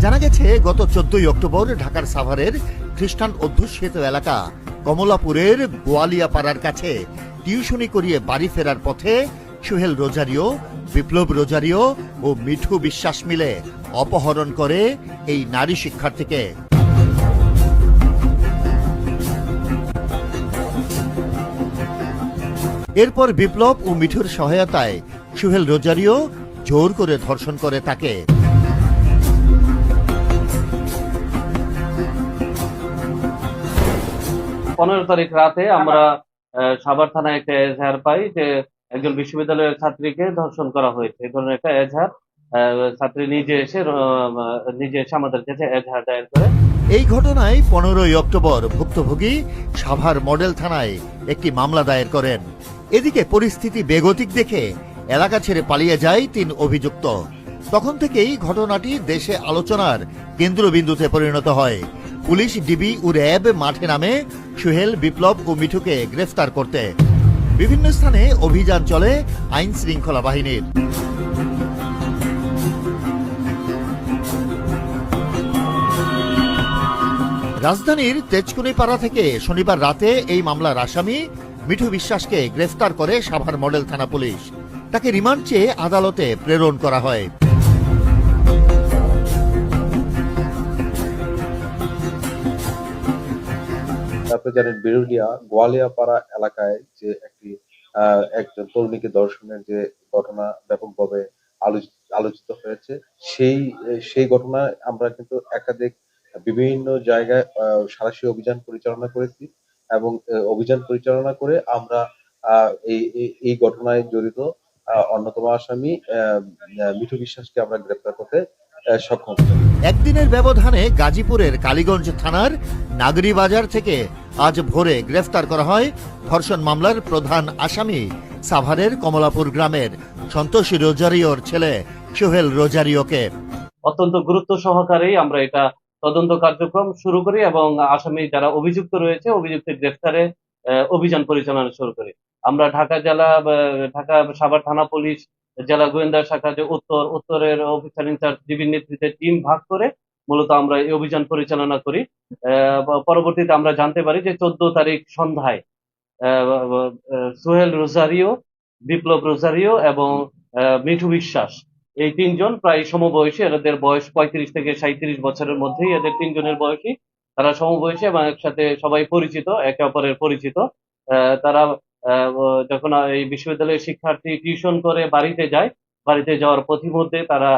জানা গেছে গত 14 অক্টোবর ঢাকার সাভারের খ্রিস্টান অধ্যুষিত এলাকা কমলাপুরের গোয়ালিয়াপাড়ার কাছে টিউশনি করিয়ে বাড়ি ফেরার পথে সোহেল রোজারিও, বিপ্লব রোজারিও ও মিঠু বিশ্বাস মিলে অপহরণ করে এই নারী শিক্ষার্থীকে। এরপর বিপ্লব ও মিঠুর সহায়তায় সোহেল রোজারিও জোর করে ধর্ষণ করে তাকে। 15 তারিখ রাতে আমরা সাভার থানায় একটা এজাহার পাই যে একজন বিশ্ববিদ্যালয়ের ছাত্রীকে ধর্ষণ করা হয়েছে। এই ধরনের একটা এজাহার ছাত্রী নিজে এসে আমাদের কাছে এজাহার দায়ের করে। এই ঘটনায় 15 অক্টোবর ভুক্তভোগী সাভার মডেল থানায় একটি মামলা দায়ের করেন। এদিকে পরিস্থিতি বেগতিক দেখে এলাকা ছেড়ে পালিয়ে যায় 3 অভিযুক্ত। তখন থেকেই ঘটনাটি দেশে আলোচনার কেন্দ্রবিন্দুতে পরিণত হয়। পুলিশ, ডিবি ও র্যাব মাঠে নামে সোহেল, বিপ্লব ও মিঠুকে গ্রেফতার করতে। বিভিন্ন স্থানে অভিযান চলে আইন শৃঙ্খলা বাহিনীর। রাজধানীর তেজকুনিপাড়া থেকে শনিবার রাতে এই মামলার আসামি মিঠু বিশ্বাসকে গ্রেফতার করে সাভার মডেল থানা পুলিশ। তাকে রিমান্ড চেয়ে আদালতে প্রেরণ করা হয়। আপনি জানেন বিরুলিয়া গোয়ালিয়াপাড়া এলাকায় যে একজন তরুণীকে ধর্ষণের যে ঘটনা ব্যাপকভাবে আলোচিত হয়েছে, সেই ঘটনায় আমরা কিন্তু একাধিক বিভিন্ন জায়গায় সাঁড়াশি অভিযান পরিচালনা করেছি এবং অভিযান পরিচালনা করে আমরা এই ঘটনায় জড়িত অন্যতম আসামি মিঠু বিশ্বাসকে আমরা গ্রেপ্তার করতে সক্ষম হই। একদিনের ব্যবধানে গাজীপুরের কালীগঞ্জ থানার নাগরী বাজার থেকে আজ ভোরে গ্রেফতার করা হয় ধর্ষণ মামলার প্রধান আসামি সাভারের কমলাপুর গ্রামের সন্তোষী রোজারিওর ছেলে সোহেল রোজারিওকে। অত্যন্ত গুরুত্ব সহকারেই আমরা এটা তদন্ত কার্যক্রম শুরু করি এবং আসামি যারা অভিযুক্ত রয়েছে অভিযুক্তের গ্রেফতারে অভিযান পরিচালনা শুরু করি। আমরা ঢাকা সাভার থানা পুলিশ, জেলা গোয়েন্দা শাখা যে উত্তরের অফিসার ইনচার্জ ডিবির নেতৃত্বে টিম ভাগ করে মূলত আমরা এই অভিযান পরিচালনা করি। পরবর্তীতে আমরা জানতে পারি যে 14 তারিখ সন্ধ্যায় সোহেল রোজারিও, বিপ্লব রোজারিও এবং মিঠু বিশ্বাস, এই 3 জন প্রায় সমবয়সী। এদের বয়স 35 থেকে 37 বছরের মধ্যেই এদের 3 জনের বয়সী। তারা সমবয়সী এবং একসাথে সবাই পরিচিত, একে অপরের পরিচিত। তারা যখন এই বিশ্ববিদ্যালয়ের শিক্ষার্থী টিউশন করে বাড়িতে যায়, বাড়িতে যাওয়ার পথিমধ্যে তারা